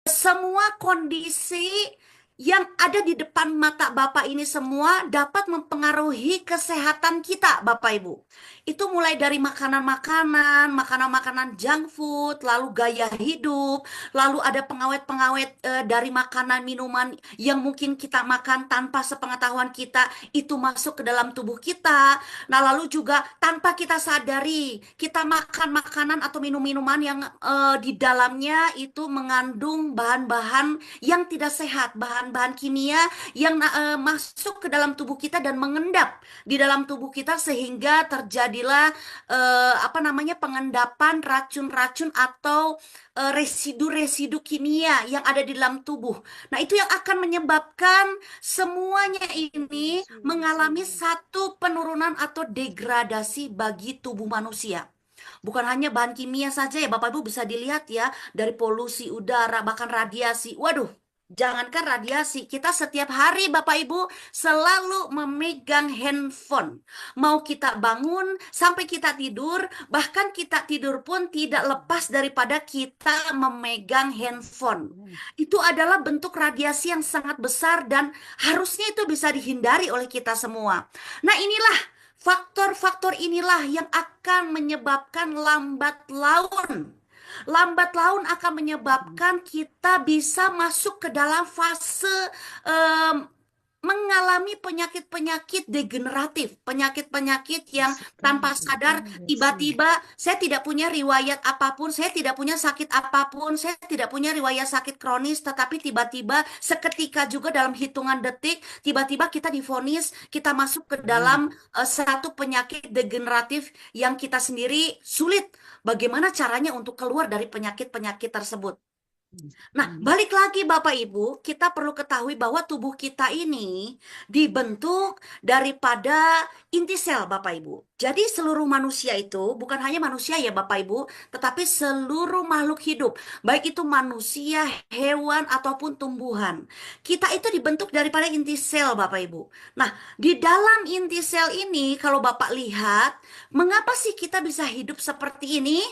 semua kondisi yang ada di depan mata Bapak ini semua dapat mempengaruhi kesehatan kita, Bapak Ibu. Itu mulai dari makanan-makanan, makanan-makanan junk food, lalu gaya hidup, lalu ada pengawet-pengawet dari makanan minuman yang mungkin kita makan tanpa sepengetahuan kita, itu masuk ke dalam tubuh kita. Nah, lalu juga tanpa kita sadari, kita makan makanan atau minum-minuman yang di dalamnya itu mengandung bahan-bahan yang tidak sehat, bahan-bahan kimia yang masuk ke dalam tubuh kita dan mengendap di dalam tubuh kita sehingga terjadilah apa namanya pengendapan racun-racun atau residu-residu kimia yang ada di dalam tubuh. Nah, itu yang akan menyebabkan semuanya ini mengalami satu penurunan atau degradasi bagi tubuh manusia. Bukan hanya bahan kimia saja ya, Bapak Ibu bisa dilihat ya, dari polusi udara, bahkan radiasi. Waduh, jangankan radiasi, kita setiap hari Bapak Ibu selalu memegang handphone. Mau kita bangun sampai kita tidur, bahkan kita tidur pun tidak lepas daripada kita memegang handphone. Itu adalah bentuk radiasi yang sangat besar dan harusnya itu bisa dihindari oleh kita semua. Nah, inilah faktor-faktor inilah yang akan menyebabkan lambat laun. Lambat laun akan menyebabkan kita bisa masuk ke dalam fase em, mengalami penyakit-penyakit degeneratif, penyakit-penyakit yang tanpa sadar tiba-tiba saya tidak punya riwayat apapun, saya tidak punya sakit apapun, saya tidak punya riwayat sakit kronis, tetapi tiba-tiba seketika juga dalam hitungan detik, tiba-tiba kita divonis, kita masuk ke dalam satu penyakit degeneratif yang kita sendiri sulit. Bagaimana caranya untuk keluar dari penyakit-penyakit tersebut? Nah, balik lagi Bapak Ibu, kita perlu ketahui bahwa tubuh kita ini dibentuk daripada inti sel Bapak Ibu. Jadi seluruh manusia itu bukan hanya manusia ya Bapak Ibu, tetapi seluruh makhluk hidup, baik itu manusia, hewan ataupun tumbuhan. Kita itu dibentuk daripada inti sel Bapak Ibu. Nah, di dalam inti sel ini kalau Bapak lihat, mengapa sih kita bisa hidup seperti ini?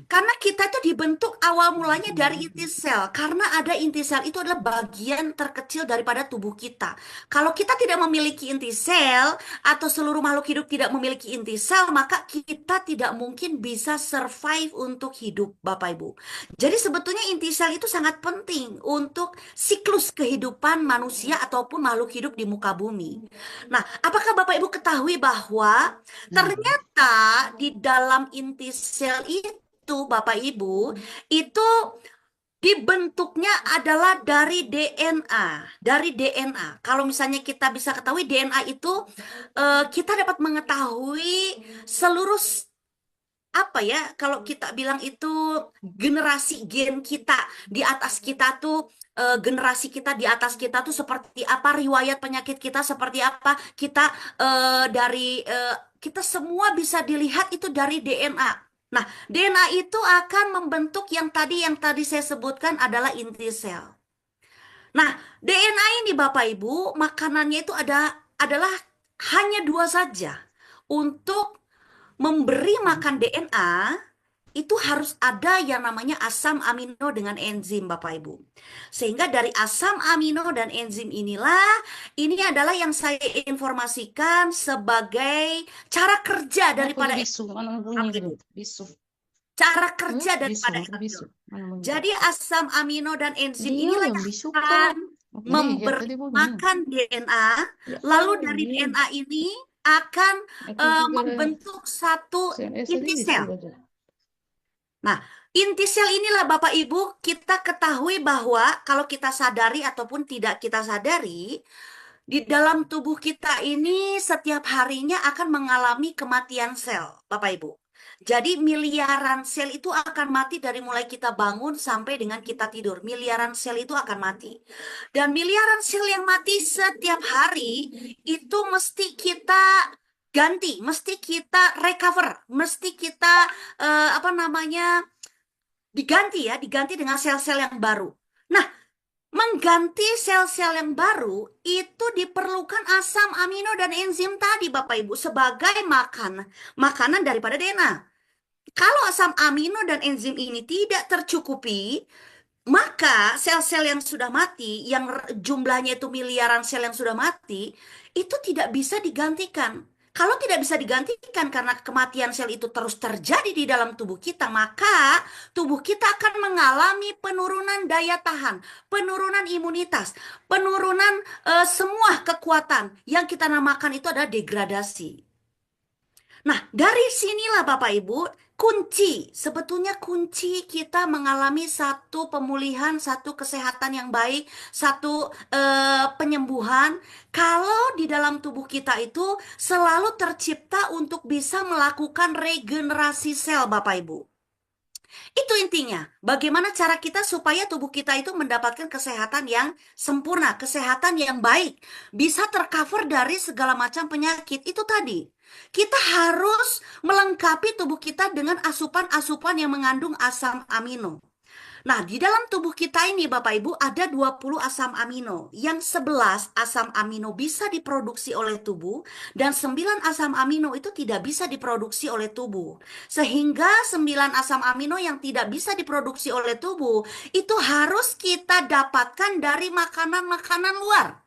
Karena kita itu dibentuk awal mulanya dari inti sel. Karena ada inti sel itu adalah bagian terkecil daripada tubuh kita. Kalau kita tidak memiliki inti sel atau seluruh makhluk hidup tidak memiliki inti sel, maka kita tidak mungkin bisa survive untuk hidup, Bapak Ibu. Jadi sebetulnya inti sel itu sangat penting untuk siklus kehidupan manusia ataupun makhluk hidup di muka bumi. Nah, apakah Bapak Ibu ketahui bahwa ternyata di dalam inti sel itu Bapak Ibu itu dibentuknya adalah dari DNA, dari DNA. Kalau misalnya kita bisa ketahui DNA itu kita dapat mengetahui seluruh apa ya kalau kita bilang itu generasi gen kita di atas kita tuh generasi kita di atas kita tuh seperti apa, riwayat penyakit kita seperti apa, kita dari kita semua bisa dilihat itu dari DNA. Nah, DNA itu akan membentuk yang tadi saya sebutkan adalah inti sel. Nah, DNA ini Bapak Ibu, makanannya itu adalah hanya dua saja. Untuk memberi makan DNA itu harus ada yang namanya asam amino dengan enzim Bapak Ibu. Sehingga dari asam amino dan enzim inilah ini adalah yang saya informasikan sebagai cara kerja Ano po daripada bisu? Anong bunyi enzim. ko? Bisu. Cara Hmm? kerja Bisu, daripada ano bisu? enzim. Ano bunyi ko? Jadi asam amino dan enzim Dia inilah yang yang bisu ka. akan Okay, ya memberi tadi po niya. makan DNA, Ya lalu ka, dari ini. DNA ini akan Ito sigara. membentuk satu Sa inti bisu sel. ka dyan. Nah, inti sel inilah Bapak Ibu kita ketahui bahwa kalau kita sadari ataupun tidak kita sadari, di dalam tubuh kita ini setiap harinya akan mengalami kematian sel, Bapak Ibu. Jadi miliaran sel itu akan mati dari mulai kita bangun sampai dengan kita tidur. Miliaran sel itu akan mati. Dan miliaran sel yang mati setiap hari itu mesti kita ganti, mesti kita recover, mesti kita apa namanya diganti dengan sel-sel yang baru. Nah, mengganti sel-sel yang baru itu diperlukan asam amino dan enzim tadi Bapak Ibu sebagai makanan daripada DNA. Kalau asam amino dan enzim ini tidak tercukupi, Maka sel-sel yang sudah mati, yang jumlahnya itu miliaran sel yang sudah mati, itu tidak bisa digantikan. Kalau tidak bisa digantikan karena kematian sel itu terus terjadi di dalam tubuh kita, maka tubuh kita akan mengalami penurunan daya tahan, penurunan imunitas, penurunan semua kekuatan yang kita namakan itu adalah degradasi. Nah, dari sinilah Bapak Ibu, sebetulnya kunci kita mengalami satu pemulihan, satu kesehatan yang baik, satu penyembuhan. Kalau di dalam tubuh kita itu selalu tercipta untuk bisa melakukan regenerasi sel Bapak Ibu. Itu intinya. Bagaimana cara kita supaya tubuh kita itu mendapatkan kesehatan yang sempurna, kesehatan yang baik, bisa tercover dari segala macam penyakit. Itu tadi. Kita harus melengkapi tubuh kita dengan asupan-asupan yang mengandung asam amino. Nah, di dalam tubuh kita ini Bapak Ibu ada 20 asam amino. Yang 11 asam amino bisa diproduksi oleh tubuh dan 9 asam amino itu tidak bisa diproduksi oleh tubuh. Sehingga 9 asam amino yang tidak bisa diproduksi oleh tubuh itu harus kita dapatkan dari makanan-makanan luar.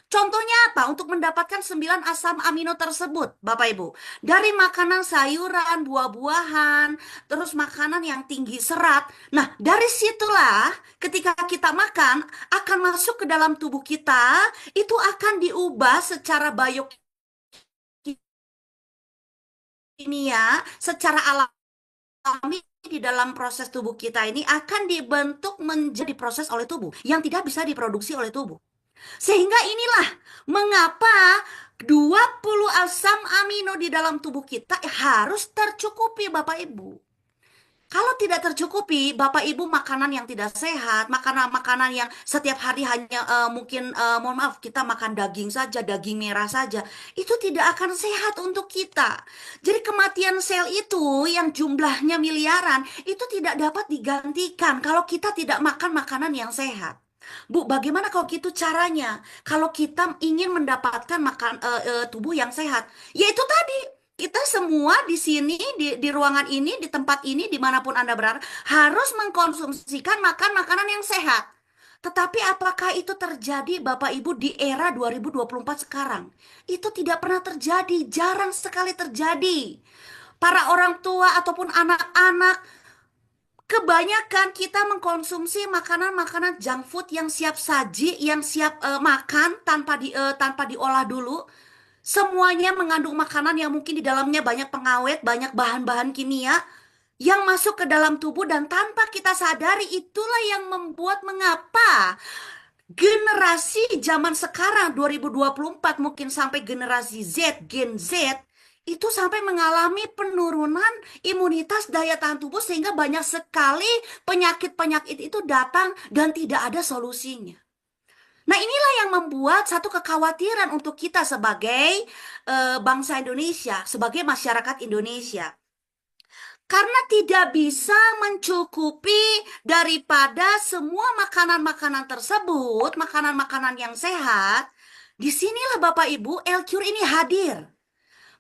Contohnya apa? Untuk mendapatkan 9 asam amino tersebut, Bapak Ibu. Dari makanan sayuran, buah-buahan, terus makanan yang tinggi serat. Nah, dari situlah ketika kita makan akan masuk ke dalam tubuh kita, itu akan diubah secara biokimia, secara alami di dalam proses tubuh kita ini akan dibentuk menjadi proses oleh tubuh yang tidak bisa diproduksi oleh tubuh. Sehingga inilah mengapa 20 asam amino di dalam tubuh kita harus tercukupi Bapak Ibu. Kalau tidak tercukupi, Bapak Ibu makanan yang tidak sehat, makanan-makanan yang setiap hari hanya mungkin mohon maaf kita makan daging saja, daging merah saja, itu tidak akan sehat untuk kita. Jadi kematian sel itu yang jumlahnya miliaran itu tidak dapat digantikan kalau kita tidak makan makanan yang sehat. Bu, bagaimana kalau gitu caranya? Kalau kita ingin mendapatkan tubuh yang sehat, yaitu tadi kita semua di sini, di ruangan ini, di tempat ini, dimanapun Anda berada, harus mengkonsumsikan makan makanan yang sehat. Tetapi apakah itu terjadi Bapak Ibu di era 2024 sekarang? Itu tidak pernah terjadi, jarang sekali terjadi. Para orang tua ataupun anak-anak kebanyakan kita mengkonsumsi makanan-makanan junk food yang siap saji, yang siap makan tanpa diolah dulu. Semuanya mengandung makanan yang mungkin di dalamnya banyak pengawet, banyak bahan-bahan kimia yang masuk ke dalam tubuh dan tanpa kita sadari itulah yang membuat mengapa generasi zaman sekarang 2024 mungkin sampai generasi Z, Gen Z itu sampai mengalami penurunan imunitas daya tahan tubuh sehingga banyak sekali penyakit-penyakit itu datang dan tidak ada solusinya. Nah, inilah yang membuat satu kekhawatiran untuk kita sebagai bangsa Indonesia, sebagai masyarakat Indonesia. Karena tidak bisa mencukupi daripada semua makanan-makanan tersebut, makanan-makanan yang sehat, disinilah Bapak Ibu L-Cure ini hadir.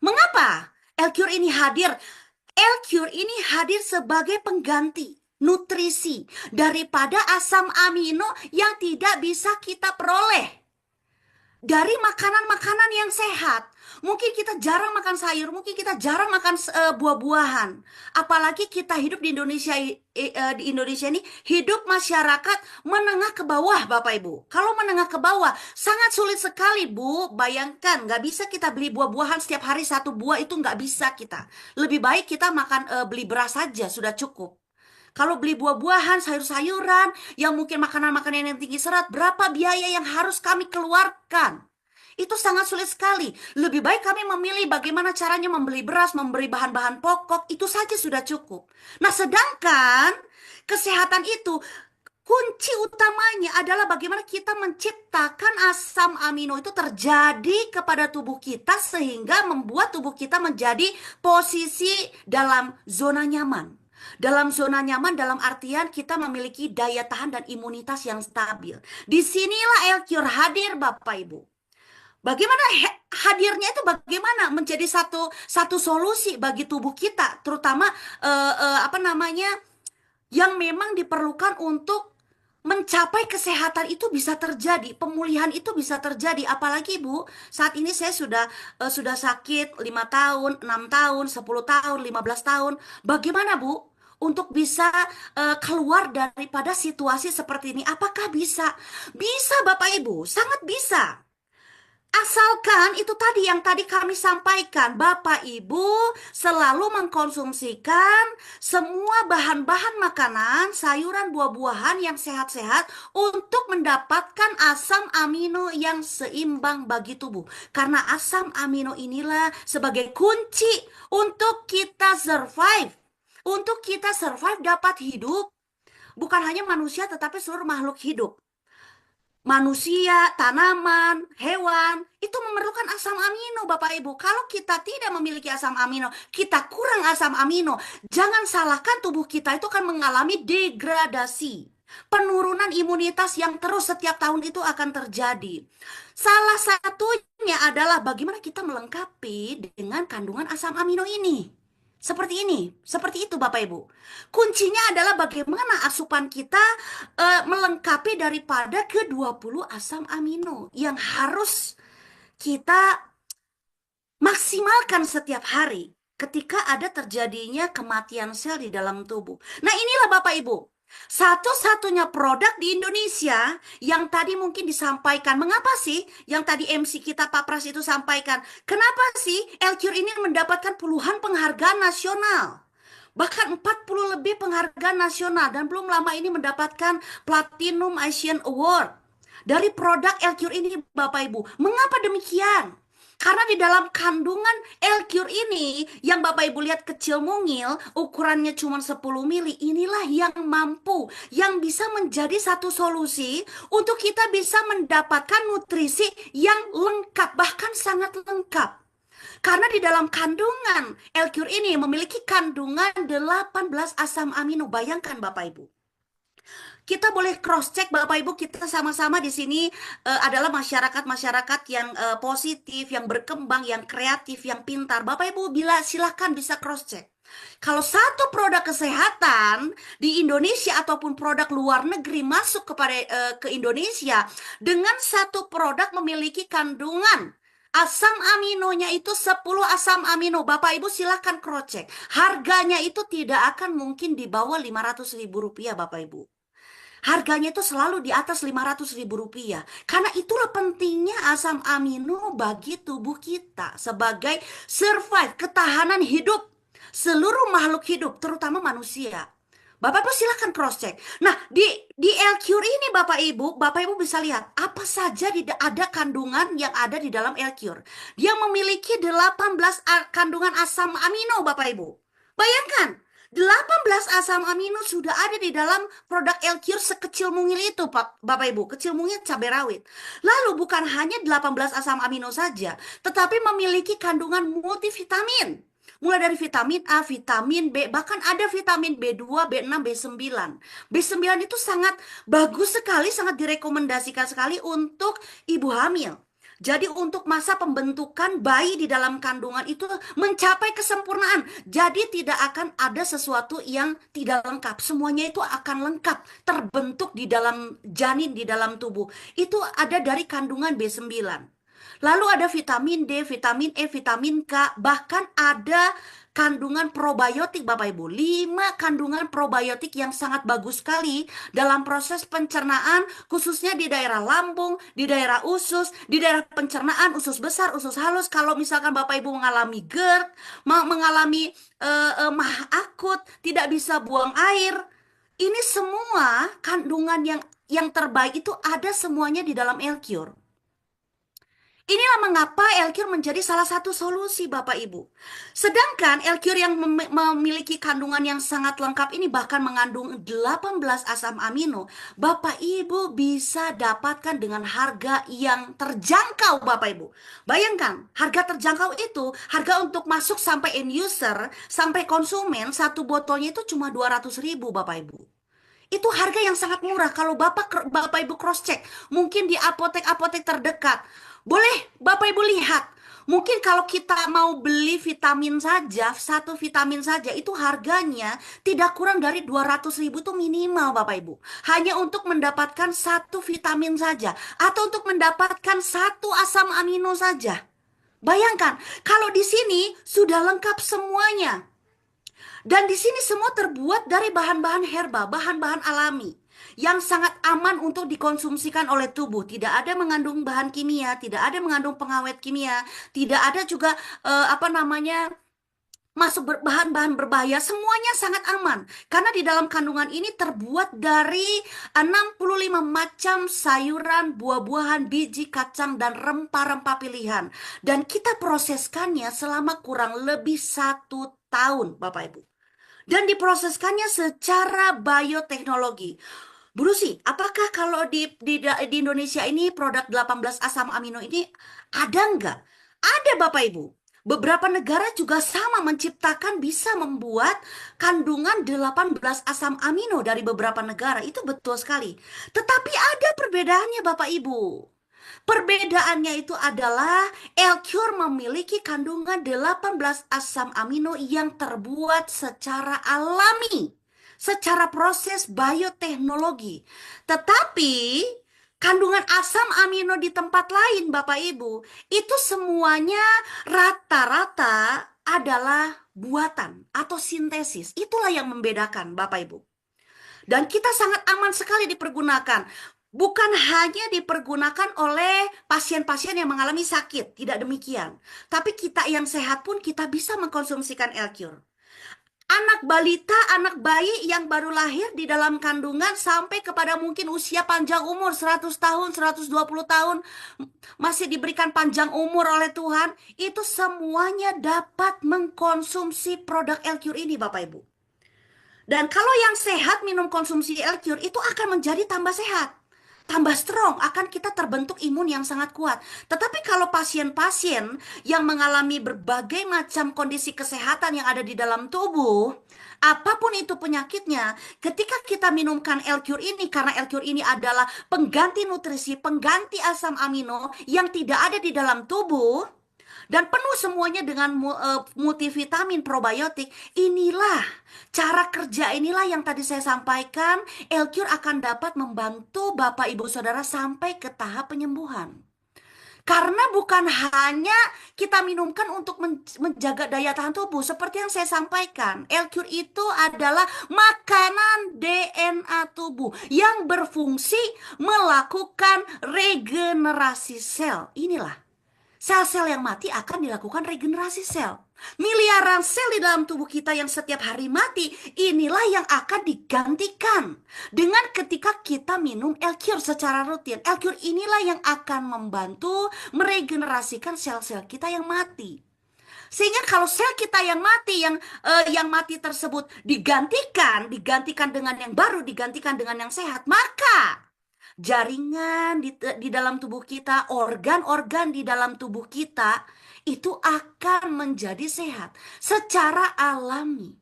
Mengapa L-Cure ini hadir? L-Cure ini hadir sebagai pengganti nutrisi daripada asam amino yang tidak bisa kita peroleh dari makanan-makanan yang sehat. Mungkin kita jarang makan sayur, mungkin kita jarang makan buah-buahan. Apalagi kita hidup di Indonesia, di Indonesia ini hidup masyarakat menengah ke bawah, Bapak Ibu. Kalau menengah ke bawah sangat sulit sekali, Bu. Bayangkan, nggak bisa kita beli buah-buahan setiap hari satu buah, itu nggak bisa kita. Lebih baik kita makan beli beras saja sudah cukup. Kalau beli buah-buahan, sayur-sayuran, yang mungkin makanan-makanan yang tinggi serat, berapa biaya yang harus kami keluarkan? Itu sangat sulit sekali. Lebih baik kami memilih bagaimana caranya membeli beras, memberi bahan-bahan pokok, itu saja sudah cukup. Nah, sedangkan kesehatan itu, kunci utamanya adalah bagaimana kita menciptakan asam amino itu terjadi kepada tubuh kita sehingga membuat tubuh kita menjadi posisi dalam zona nyaman. Dalam zona nyaman dalam artian kita memiliki daya tahan dan imunitas yang stabil. Disinilah L-Cure hadir Bapak Ibu. Bagaimana hadirnya itu bagaimana menjadi satu solusi bagi tubuh kita, terutama apa namanya yang memang diperlukan untuk mencapai kesehatan itu bisa terjadi, pemulihan itu bisa terjadi. Apalagi Bu, saat ini saya sudah sakit 5 tahun, 6 tahun, 10 tahun, 15 tahun. Bagaimana Bu? Untuk bisa keluar daripada situasi seperti ini, apakah bisa? Bisa Bapak Ibu, sangat bisa. Asalkan itu tadi yang tadi kami sampaikan, Bapak Ibu selalu mengkonsumsikan semua bahan-bahan makanan, sayuran, buah-buahan yang sehat-sehat untuk mendapatkan asam amino yang seimbang bagi tubuh. Karena asam amino inilah sebagai kunci untuk kita survive. Untuk kita survive dapat hidup, bukan hanya manusia tetapi seluruh makhluk hidup. Manusia, tanaman, hewan, itu memerlukan asam amino, Bapak Ibu. Kalau kita tidak memiliki asam amino, kita kurang asam amino, jangan salahkan tubuh kita itu akan mengalami degradasi. Penurunan imunitas yang terus setiap tahun itu akan terjadi. Salah satunya adalah bagaimana kita melengkapi dengan kandungan asam amino ini. Seperti ini, seperti itu Bapak Ibu. Kuncinya adalah bagaimana asupan kita melengkapi daripada ke-20 asam amino yang harus kita maksimalkan setiap hari ketika ada terjadinya kematian sel di dalam tubuh. Nah, inilah Bapak Ibu, satu-satunya produk di Indonesia yang tadi mungkin disampaikan. Mengapa sih yang tadi MC kita Pak Pras itu sampaikan? Kenapa sih Elcure ini mendapatkan puluhan penghargaan nasional? Bahkan 40 lebih penghargaan nasional dan belum lama ini mendapatkan Platinum Asian Award dari produk Elcure ini Bapak Ibu. Mengapa demikian? Karena di dalam kandungan Elcure ini yang Bapak Ibu lihat kecil mungil, ukurannya cuma 10 mili, inilah yang mampu, yang bisa menjadi satu solusi untuk kita bisa mendapatkan nutrisi yang lengkap, bahkan sangat lengkap. Karena di dalam kandungan Elcure ini memiliki kandungan 18 asam amino. Bayangkan Bapak Ibu. Kita boleh cross check Bapak Ibu, kita sama-sama di sini adalah masyarakat-masyarakat yang positif, yang berkembang, yang kreatif, yang pintar. Bapak Ibu silahkan bisa cross check. Kalau satu produk kesehatan di Indonesia ataupun produk luar negeri masuk ke Indonesia dengan satu produk memiliki kandungan asam aminonya itu 10 asam amino. Bapak Ibu silahkan cross check. Harganya itu tidak akan mungkin di bawah 500.000 rupiah Bapak Ibu. Harganya itu selalu di atas 500.000 rupiah. Karena itulah pentingnya asam amino bagi tubuh kita sebagai survive, ketahanan hidup seluruh makhluk hidup, terutama manusia. Bapak Ibu silahkan cross check. Nah, di Elcure ini Bapak Ibu bisa lihat apa saja ada kandungan yang ada di dalam Elcure. Dia memiliki 18 kandungan asam amino Bapak Ibu. Bayangkan, 18 asam amino sudah ada di dalam produk Elcure sekecil mungil itu Bapak Ibu, kecil mungil cabai rawit. Lalu bukan hanya 18 asam amino saja, tetapi memiliki kandungan multivitamin. Mulai dari vitamin A, vitamin B, bahkan ada vitamin B2, B6, B9. B9 itu sangat bagus sekali, sangat direkomendasikan sekali untuk ibu hamil. Jadi untuk masa pembentukan bayi di dalam kandungan itu mencapai kesempurnaan. Jadi tidak akan ada sesuatu yang tidak lengkap. Semuanya itu akan lengkap, terbentuk di dalam janin, di dalam tubuh. Itu ada dari kandungan B9. Lalu ada vitamin D, vitamin E, vitamin K, bahkan ada kandungan probiotik Bapak Ibu. 5 kandungan probiotik yang sangat bagus sekali dalam proses pencernaan, khususnya di daerah lambung, di daerah usus, di daerah pencernaan, usus besar, usus halus. Kalau misalkan Bapak Ibu mengalami GERD, mengalami mah akut, tidak bisa buang air, ini semua kandungan yang terbaik itu ada semuanya di dalam Elcure. Inilah mengapa Elcure menjadi salah satu solusi Bapak Ibu. Sedangkan Elcure yang memiliki kandungan yang sangat lengkap ini bahkan mengandung 18 asam amino. Bapak Ibu bisa dapatkan dengan harga yang terjangkau Bapak Ibu. Bayangkan, harga terjangkau itu, harga untuk masuk sampai end user, sampai konsumen, satu botolnya itu cuma 200.000 Bapak Ibu. Itu harga yang sangat murah kalau Bapak Ibu cross check. Mungkin di apotek-apotek terdekat. Boleh Bapak Ibu lihat, Mungkin kalau kita mau beli vitamin saja, satu vitamin saja itu harganya tidak kurang dari 200.000 tuh minimal Bapak Ibu. Hanya untuk mendapatkan satu vitamin saja atau untuk mendapatkan satu asam amino saja. Bayangkan, kalau di sini sudah lengkap semuanya. Dan di sini semua terbuat dari bahan-bahan herba, bahan-bahan alami yang sangat aman untuk dikonsumsikan oleh tubuh. Tidak ada mengandung bahan kimia, tidak ada mengandung pengawet kimia, tidak ada juga apa namanya masuk bahan-bahan berbahaya. Semuanya sangat aman karena di dalam kandungan ini terbuat dari 65 macam sayuran, buah-buahan, biji, kacang, dan rempah-rempah pilihan. Dan kita proseskannya selama kurang lebih 1 tahun, Bapak Ibu. Dan diproseskannya secara bioteknologi. Bu Rusi, apakah kalau di Indonesia ini produk 18 asam amino ini ada nggak? Ada Bapak Ibu. Beberapa negara juga sama menciptakan bisa membuat kandungan 18 asam amino dari beberapa negara. Itu betul sekali. Tetapi ada perbedaannya Bapak Ibu. Perbedaannya itu adalah Elcure memiliki kandungan 18 asam amino yang terbuat secara alami, secara proses bioteknologi. Tetapi kandungan asam amino di tempat lain, Bapak Ibu, itu semuanya rata-rata adalah buatan atau sintesis. Itulah yang membedakan, Bapak Ibu. Dan kita sangat aman sekali dipergunakan. Bukan hanya dipergunakan oleh pasien-pasien yang mengalami sakit, tidak demikian. Tapi kita yang sehat pun kita bisa mengkonsumsikan Elcure. Anak balita, anak bayi yang baru lahir di dalam kandungan sampai kepada mungkin usia panjang umur 100 tahun, 120 tahun, masih diberikan panjang umur oleh Tuhan, itu semuanya dapat mengkonsumsi produk Elcure ini Bapak Ibu. Dan kalau yang sehat minum konsumsi Elcure itu akan menjadi tambah sehat, tambah strong, akan kita terbentuk imun yang sangat kuat. Tetapi kalau pasien-pasien yang mengalami berbagai macam kondisi kesehatan yang ada di dalam tubuh, apapun itu penyakitnya, ketika kita minumkan Elcure ini, karena Elcure ini adalah pengganti nutrisi, pengganti asam amino yang tidak ada di dalam tubuh, dan penuh semuanya dengan multivitamin probiotik. Inilah cara kerja, inilah yang tadi saya sampaikan. Elcure akan dapat membantu Bapak Ibu Saudara sampai ke tahap penyembuhan. Karena bukan hanya kita minumkan untuk menjaga daya tahan tubuh. Seperti yang saya sampaikan, Elcure itu adalah makanan DNA tubuh yang berfungsi melakukan regenerasi sel. Inilah sel-sel yang mati akan dilakukan regenerasi sel. Miliaran sel di dalam tubuh kita yang setiap hari mati, inilah yang akan digantikan dengan ketika kita minum Elcure secara rutin. Elcure inilah yang akan membantu meregenerasikan sel-sel kita yang mati. Sehingga kalau sel kita yang mati tersebut digantikan dengan yang baru, digantikan dengan yang sehat, maka jaringan di dalam tubuh kita, organ-organ di dalam tubuh kita itu akan menjadi sehat secara alami.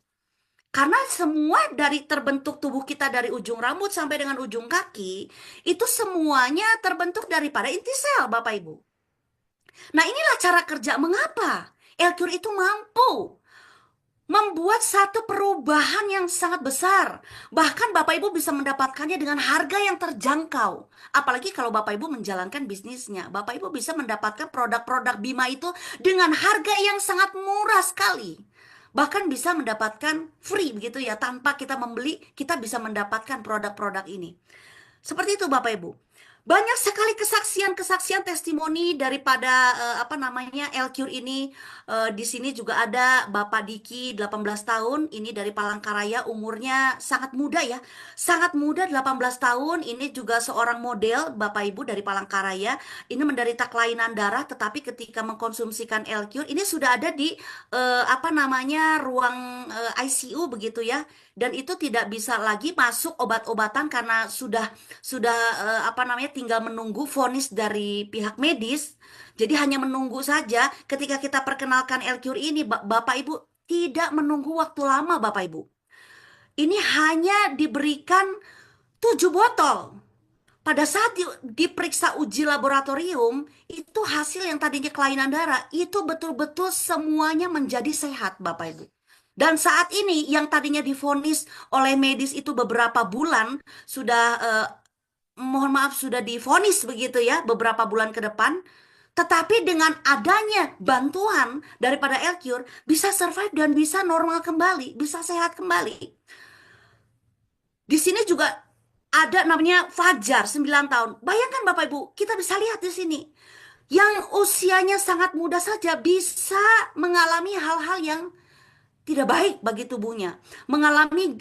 Karena semua dari terbentuk tubuh kita dari ujung rambut sampai dengan ujung kaki, itu semuanya terbentuk daripada inti sel, Bapak Ibu. Nah, inilah cara kerja mengapa Elcure itu mampu membuat satu perubahan yang sangat besar. Bahkan Bapak Ibu bisa mendapatkannya dengan harga yang terjangkau. Apalagi kalau Bapak Ibu menjalankan bisnisnya. Bapak Ibu bisa mendapatkan produk-produk Bima itu dengan harga yang sangat murah sekali. Bahkan bisa mendapatkan free begitu ya. Tanpa kita membeli, kita bisa mendapatkan produk-produk ini. Seperti itu Bapak Ibu. Banyak sekali kesaksian-kesaksian testimoni daripada Elcure ini. Di sini juga ada Bapak Diki 18 tahun, ini dari Palangkaraya, umurnya sangat muda ya. Sangat muda 18 tahun, ini juga seorang model Bapak Ibu dari Palangkaraya. Ini menderita kelainan darah tetapi ketika mengkonsumsikan Elcure ini sudah ada di ruang ICU begitu ya. Dan itu tidak bisa lagi masuk obat-obatan karena sudah tinggal menunggu vonis dari pihak medis. Jadi hanya menunggu saja. Ketika kita perkenalkan Elcure ini, Bapak Ibu tidak menunggu waktu lama Bapak Ibu. Ini hanya diberikan 7 botol. pada saat diperiksa uji laboratorium, itu hasil yang tadinya kelainan darah, itu betul-betul semuanya menjadi sehat, Bapak Ibu. Dan saat ini yang tadinya divonis oleh medis itu beberapa bulan, sudah, mohon maaf, sudah divonis begitu ya, beberapa bulan ke depan. Tetapi dengan adanya bantuan daripada Elcure, bisa survive dan bisa normal kembali, bisa sehat kembali. Di sini juga ada namanya Fajar, 9 tahun. Bayangkan Bapak Ibu, kita bisa lihat di sini. Yang usianya sangat muda saja bisa mengalami hal-hal yang tidak baik bagi tubuhnya, mengalami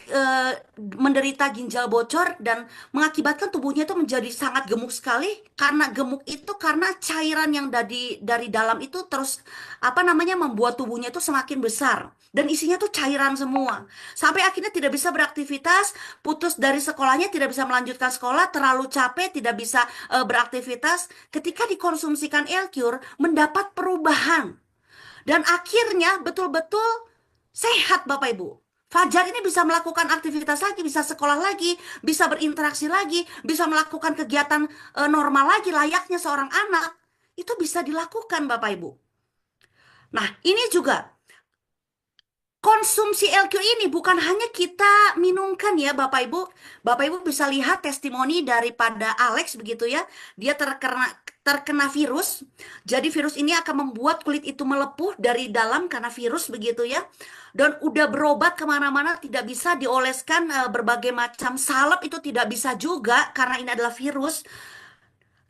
menderita ginjal bocor dan mengakibatkan tubuhnya itu menjadi sangat gemuk sekali. Karena gemuk itu karena cairan yang dari dalam itu terus apa namanya membuat tubuhnya itu semakin besar dan isinya tuh cairan semua. Sampai akhirnya tidak bisa beraktivitas, putus dari sekolahnya, tidak bisa melanjutkan sekolah, terlalu capek, tidak bisa beraktivitas. Ketika dikonsumsikan Elcure, mendapat perubahan. Dan akhirnya betul-betul sehat Bapak Ibu. Fajar ini bisa melakukan aktivitas lagi, bisa sekolah lagi, bisa berinteraksi lagi, bisa melakukan kegiatan normal lagi layaknya seorang anak. Itu bisa dilakukan Bapak Ibu. Nah, ini juga konsumsi LQ ini bukan hanya kita minumkan ya Bapak Ibu. Bapak Ibu bisa lihat testimoni daripada Alex begitu ya. Dia terkena virus. Jadi virus ini akan membuat kulit itu melepuh dari dalam karena virus begitu ya. Dan udah berobat kemana-mana tidak bisa dioleskan berbagai macam salep itu tidak bisa juga karena ini adalah virus.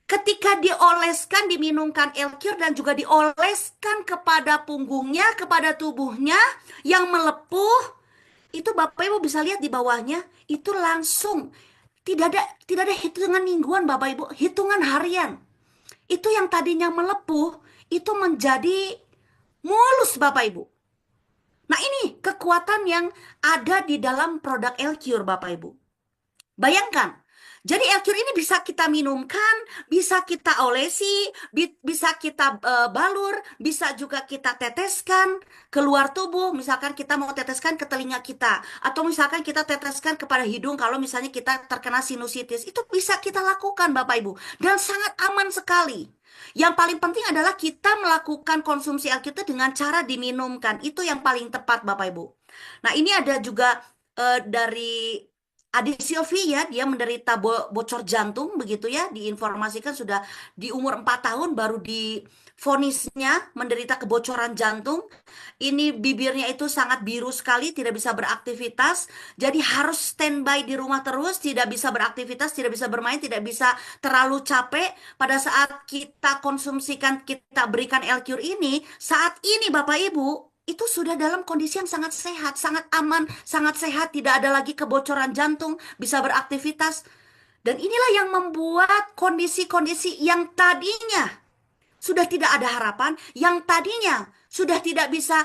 Ketika dioleskan, diminumkan Elcure dan juga dioleskan kepada punggungnya, kepada tubuhnya yang melepuh, itu Bapak Ibu bisa lihat di bawahnya, itu langsung tidak ada hitungan mingguan Bapak Ibu, hitungan harian. Itu yang tadinya melepuh, itu menjadi mulus Bapak Ibu. Nah ini kekuatan yang ada di dalam produk Elcure Bapak Ibu. Bayangkan, jadi Elcure ini bisa kita minumkan, bisa kita olesi, bisa kita balur, bisa juga kita teteskan keluar tubuh. Misalkan kita mau teteskan ke telinga kita, atau misalkan kita teteskan kepada hidung kalau misalnya kita terkena sinusitis. Itu bisa kita lakukan Bapak Ibu, dan sangat aman sekali. Yang paling penting adalah kita melakukan konsumsi Elcure itu dengan cara diminumkan. Itu yang paling tepat Bapak Ibu. Nah ini ada juga dari Adik Silvi ya, dia menderita bocor jantung begitu ya, diinformasikan sudah di umur 4 tahun baru divonisnya menderita kebocoran jantung. Ini bibirnya itu sangat biru sekali, tidak bisa beraktivitas. Jadi harus standby di rumah terus, tidak bisa beraktivitas, tidak bisa bermain, tidak bisa terlalu capek. Pada saat kita konsumsikan, kita berikan Elcure ini, saat ini Bapak Ibu, itu sudah dalam kondisi yang sangat sehat, sangat aman, sangat sehat, tidak ada lagi kebocoran jantung, bisa beraktivitas. Dan inilah yang membuat kondisi-kondisi yang tadinya sudah tidak ada harapan, yang tadinya sudah tidak bisa,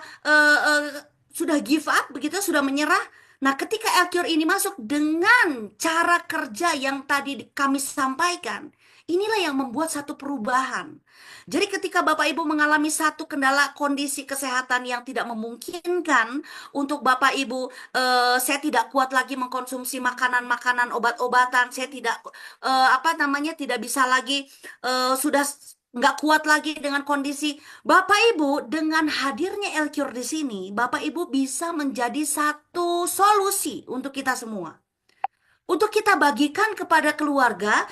sudah give up, begitu, sudah menyerah. Nah, ketika Elcure ini masuk dengan cara kerja yang tadi kami sampaikan, inilah yang membuat satu perubahan. Jadi ketika Bapak Ibu mengalami satu kendala kondisi kesehatan yang tidak memungkinkan untuk Bapak Ibu, saya tidak kuat lagi mengkonsumsi makanan-makanan, obat-obatan, saya tidak apa namanya tidak bisa lagi, sudah nggak kuat lagi dengan kondisi Bapak Ibu, dengan hadirnya Elcure di sini, Bapak Ibu bisa menjadi satu solusi untuk kita semua. Untuk kita bagikan kepada keluarga,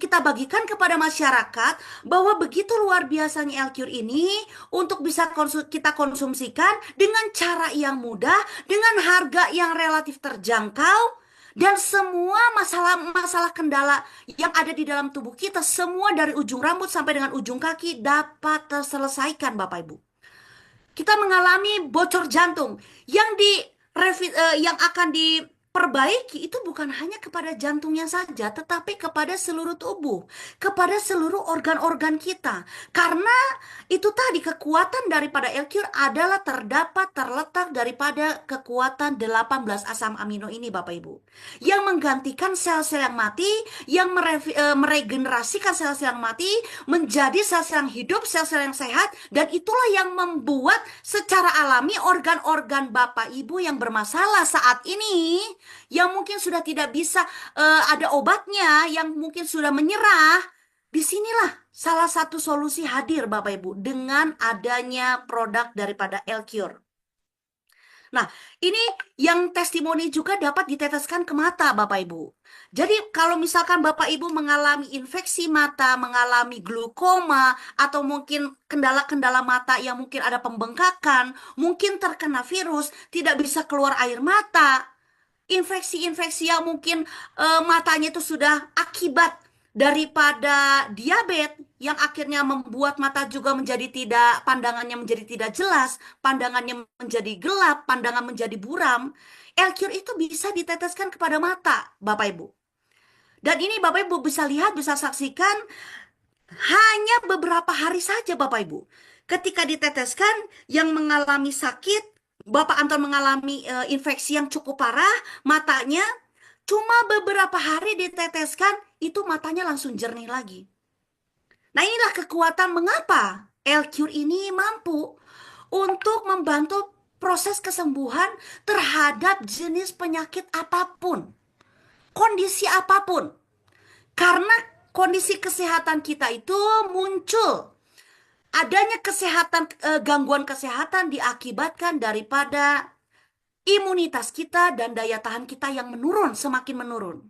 kita bagikan kepada masyarakat bahwa begitu luar biasanya Elcure ini untuk bisa kita konsumsikan dengan cara yang mudah, dengan harga yang relatif terjangkau, dan semua masalah-masalah kendala yang ada di dalam tubuh kita, semua dari ujung rambut sampai dengan ujung kaki dapat terselesaikan Bapak Ibu. Kita mengalami bocor jantung yang yang akan diperbaiki itu bukan hanya kepada jantungnya saja, tetapi kepada seluruh tubuh, kepada seluruh organ-organ kita. Karena itu tadi kekuatan daripada Elcure adalah terletak daripada kekuatan 18 asam amino ini Bapak Ibu, yang menggantikan sel-sel yang mati, yang meregenerasikan sel-sel yang mati menjadi sel-sel yang hidup, sel-sel yang sehat. Dan itulah yang membuat secara alami organ-organ Bapak Ibu yang bermasalah saat ini yang mungkin sudah tidak bisa ada obatnya, yang mungkin sudah menyerah. Disinilah salah satu solusi hadir Bapak Ibu dengan adanya produk daripada Elcure. Nah, ini yang testimoni juga dapat diteteskan ke mata, Bapak Ibu. Jadi, kalau misalkan Bapak Ibu mengalami infeksi mata, mengalami glukoma, atau mungkin kendala-kendala mata yang mungkin ada pembengkakan, mungkin terkena virus, tidak bisa keluar air mata, infeksi-infeksi yang mungkin matanya itu sudah akibat daripada diabetes yang akhirnya membuat mata juga menjadi tidak, pandangannya menjadi tidak jelas, pandangannya menjadi gelap, pandangan menjadi buram. Elcure itu bisa diteteskan kepada mata, Bapak Ibu. Dan ini Bapak Ibu bisa lihat, bisa saksikan hanya beberapa hari saja Bapak Ibu. Ketika diteteskan yang mengalami sakit, Bapak Anton mengalami infeksi yang cukup parah, matanya cuma beberapa hari diteteskan, itu matanya langsung jernih lagi. Nah, inilah kekuatan mengapa Elcure ini mampu untuk membantu proses kesembuhan terhadap jenis penyakit apapun, kondisi apapun. Karena kondisi kesehatan kita itu muncul adanya gangguan kesehatan diakibatkan daripada imunitas kita dan daya tahan kita yang menurun, semakin menurun.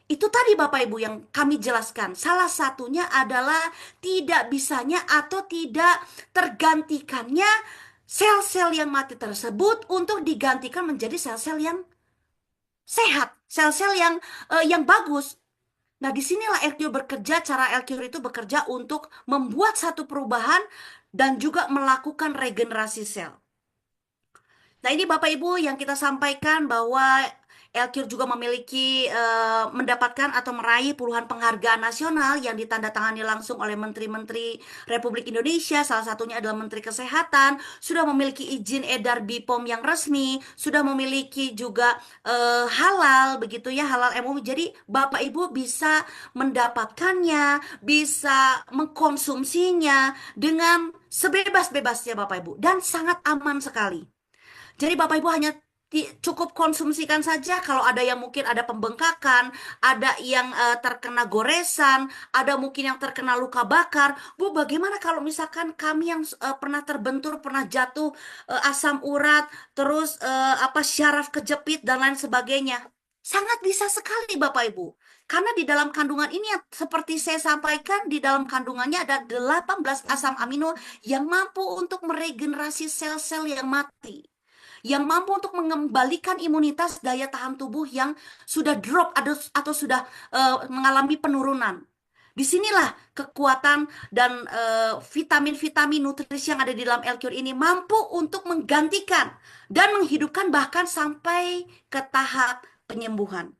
Itu tadi Bapak Ibu yang kami jelaskan. Salah satunya adalah tidak bisanya atau tidak tergantikannya sel-sel yang mati tersebut untuk digantikan menjadi sel-sel yang sehat, sel-sel yang bagus. Nah, disinilah Elcure bekerja, cara Elcure itu bekerja untuk membuat satu perubahan dan juga melakukan regenerasi sel. Nah, ini Bapak Ibu yang kita sampaikan bahwa Elcure juga memiliki mendapatkan atau meraih puluhan penghargaan nasional yang ditandatangani langsung oleh Menteri-Menteri Republik Indonesia. Salah satunya adalah Menteri Kesehatan, sudah memiliki izin edar BPOM yang resmi, sudah memiliki juga halal, begitu ya, halal MUI. Jadi Bapak Ibu bisa mendapatkannya, bisa mengkonsumsinya dengan sebebas-bebasnya Bapak Ibu, dan sangat aman sekali. Jadi Bapak Ibu hanya cukup konsumsikan saja kalau ada yang mungkin ada pembengkakan, ada yang terkena goresan, ada mungkin yang terkena luka bakar. Bu, bagaimana kalau misalkan kami yang pernah terbentur, pernah jatuh asam urat, terus syaraf kejepit dan lain sebagainya? Sangat bisa sekali Bapak Ibu. Karena di dalam kandungan ini seperti saya sampaikan, di dalam kandungannya ada 18 asam amino yang mampu untuk meregenerasi sel-sel yang mati, yang mampu untuk mengembalikan imunitas daya tahan tubuh yang sudah drop atau sudah mengalami penurunan. Disinilah kekuatan dan vitamin-vitamin nutrisi yang ada di dalam Elcure ini mampu untuk menggantikan dan menghidupkan bahkan sampai ke tahap penyembuhan.